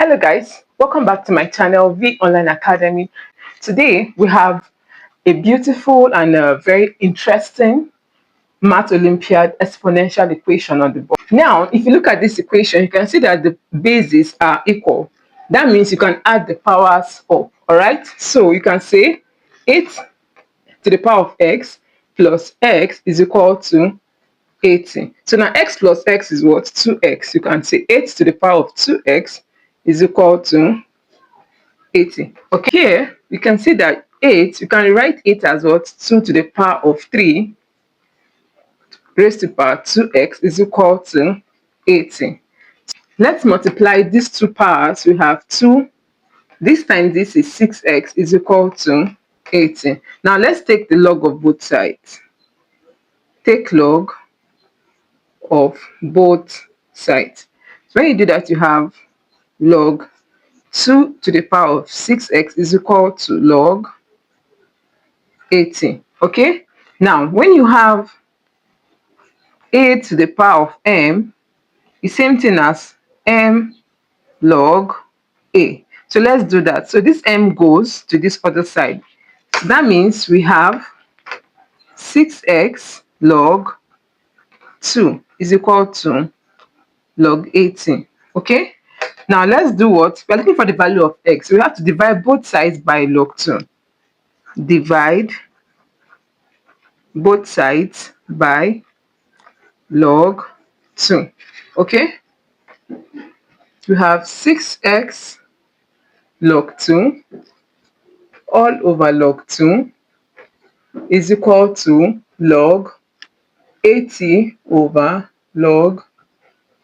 Hello guys, welcome back to my channel V Online Academy. Today we have a beautiful and a very interesting Math Olympiad exponential equation on the board. Now, if you look at this equation, you can see that the bases are equal. That means you can add the powers up, all right? So you can say 8 to the power of x plus x is equal to 80. So now x plus x is what? 2x. You can say 8 to the power of 2x is equal to 80. Okay, here you can see that 8, you can write 8 as what? 2 to the power of 3 raised to the power 2x is equal to 80. Let's multiply these two powers. We have 2. This time this is 6x is equal to 80. Now let's take the log of both sides. Take log of both sides. So when you do that, you have log 2 to the power of 6x is equal to log 80. Okay, now when you have a to the power of m, the same thing as m log a. So let's do that. So this m goes to this other side. So that means we have 6x log 2 is equal to log 80. Okay, now let's do what? We're looking for the value of x. So we have to divide both sides by log 2. Divide both sides by log 2. Okay, we have 6x log 2 all over log 2 is equal to log 80 over log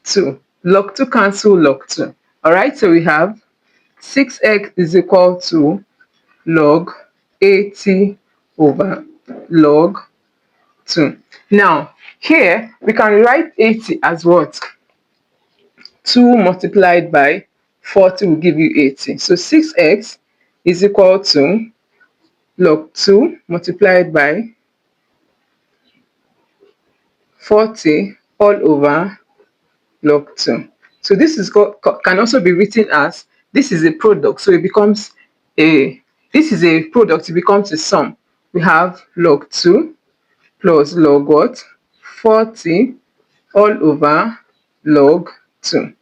2. Log 2 cancel log 2. All right, so we have 6x is equal to log 80 over log 2. Now, here we can write 80 as what? 2 multiplied by 40 will give you 80. So 6x is equal to log 2 multiplied by 40 all over log 2. So this is can also be written as, this is a product, so it becomes this is a product, it becomes a sum. We have log 2 plus log what? 40 all over log 2.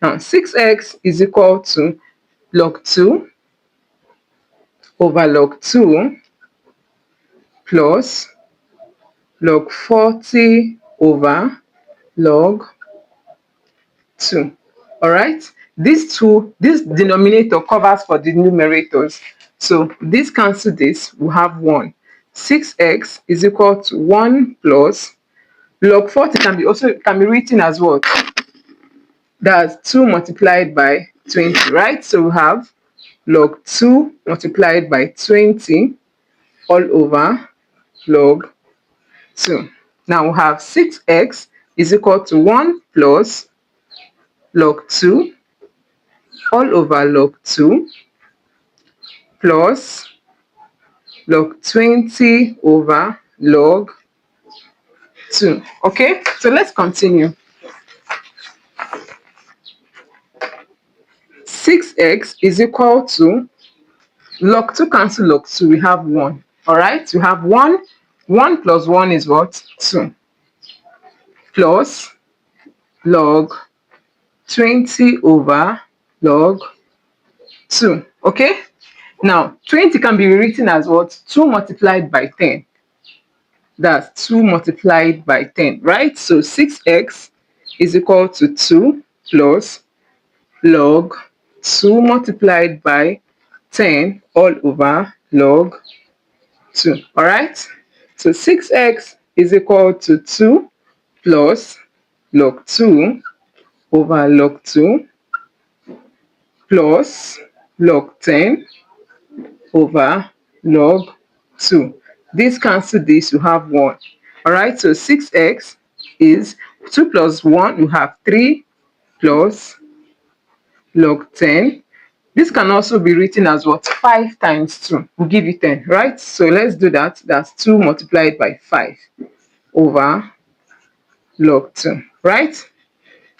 Now 6x is equal to log 2 over log 2 plus log 40 over log 2. All right, this denominator covers for the numerators, so this cancel this, we have 1. 6x is equal to 1 plus log 40 can be written as what? That's 2 multiplied by 20, right? So we have log 2 multiplied by 20 all over log 2. Now we have 6x is equal to 1 plus log 2 all over log 2 plus log 20 over log 2. Okay, so let's continue. 6x is equal to log 2 cancel log 2, we have 1. All right, we have 1 plus 1 is what? 2 plus log 20 over log 2. Okay, now 20 can be written as what? 2 multiplied by 10. That's 2 multiplied by 10, right? So 6x is equal to 2 plus log 2 multiplied by 10 all over log 2. All right, so 6x is equal to 2 plus log 2 over log 2 plus log 10 over log 2. This cancel this, you have 1. All right, so 6x is 2 plus 1, you have 3 plus log 10. This can also be written as what? 5 times 2 will give you 10, right? So let's do that. That's 2 multiplied by 5 over log 2, right?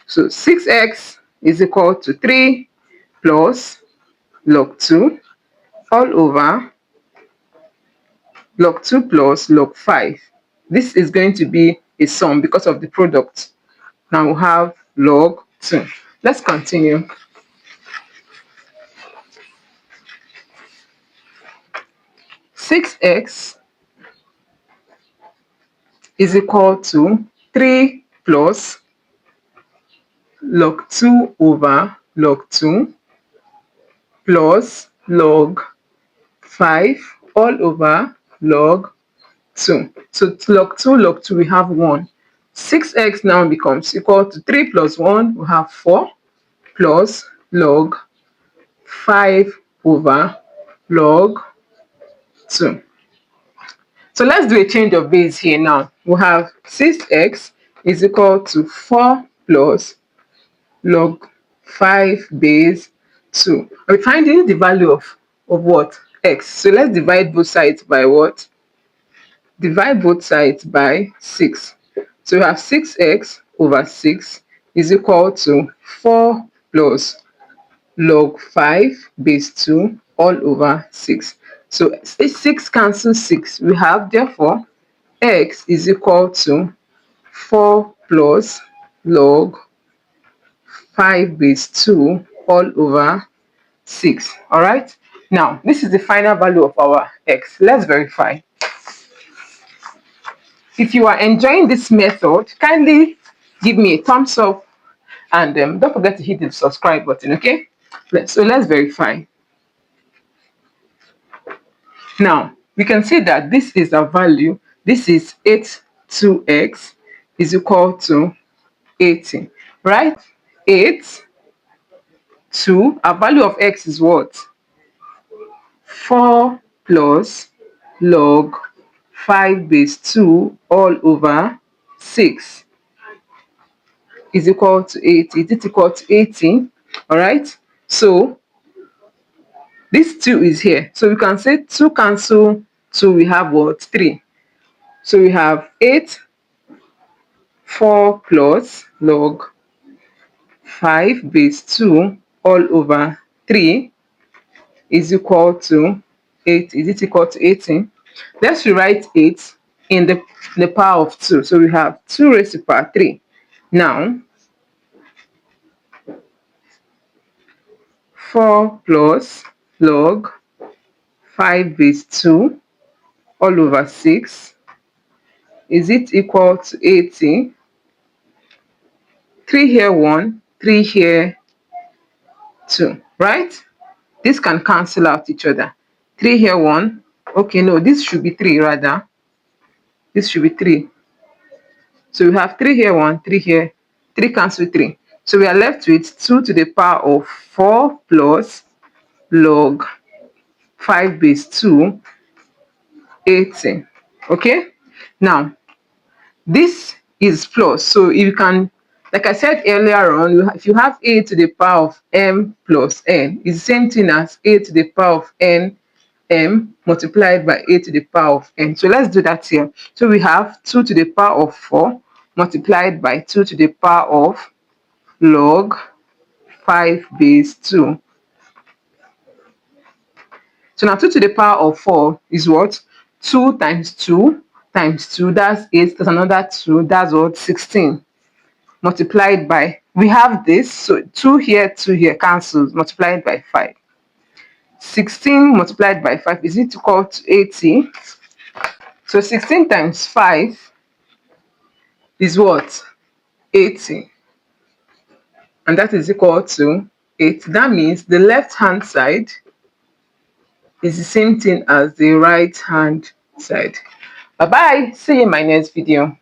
So 6x is equal to 3 plus log 2 all over log 2 plus log 5. This is going to be a sum because of the product. Now we have log 2. Let's continue. Six x is equal to 3 plus log 2 over log 2 plus log 5 all over log 2. So log 2, we have 1. 6x now becomes equal to 3 plus 1, we have 4, plus log 5 over log 2. So let's do a change of base here now. We have 6x is equal to 4 plus log 5 base 2. We're finding the value of what? X. So let's divide both sides by what? Divide both sides by 6. So we have 6x over 6 is equal to 4 plus log 5 base 2 all over 6. So 6 cancels 6. We have therefore x is equal to 4 plus log 5 base 2 all over 6. All right. Now, this is the final value of our x. Let's verify. If you are enjoying this method, kindly give me a thumbs up and don't forget to hit the subscribe button, okay? So let's verify. Now, we can see that this is our value. This is 82x is equal to 80, right? 8, 2, our value of x is what? 4 plus log 5 base 2 all over 6 is equal to 80. Is it equal to 80? All right. So this 2 is here. So we can say 2 cancel 2, we have what? 3. So we have 8, 4 plus log 5 base 2 all over 3 is equal to 8. Is it equal to 18? Let's rewrite 8 in the power of 2. So we have 2 raised to the power 3. Now, 4 plus log 5 base 2 all over 6. Is it equal to 80? 3 here 1, 3 here 2, right? This can cancel out each other. 3 here 1. Okay, no, this should be 3 rather. This should be 3. So we have 3 here 1, 3 here, 3 cancel 3. So we are left with 2 to the power of 4 plus log 5 base 2, 80. Okay? Now, this is plus. So you can, like I said earlier on, if you have a to the power of m plus n, it's the same thing as a to the power of n m multiplied by a to the power of n. So let's do that here. So we have 2 to the power of 4 multiplied by 2 to the power of log 5 base 2. So now 2 to the power of 4 is what? 2 times 2 times 2, that's 8, that's another 2, that's what? 16. Multiplied by, we have this, so 2 here cancels, multiplied by 5. 16 multiplied by 5, is it equal to 80? So 16 times 5 is what? 80. And that is equal to 8. That means the left hand side is the same thing as the right hand side. Bye bye. See you in my next video.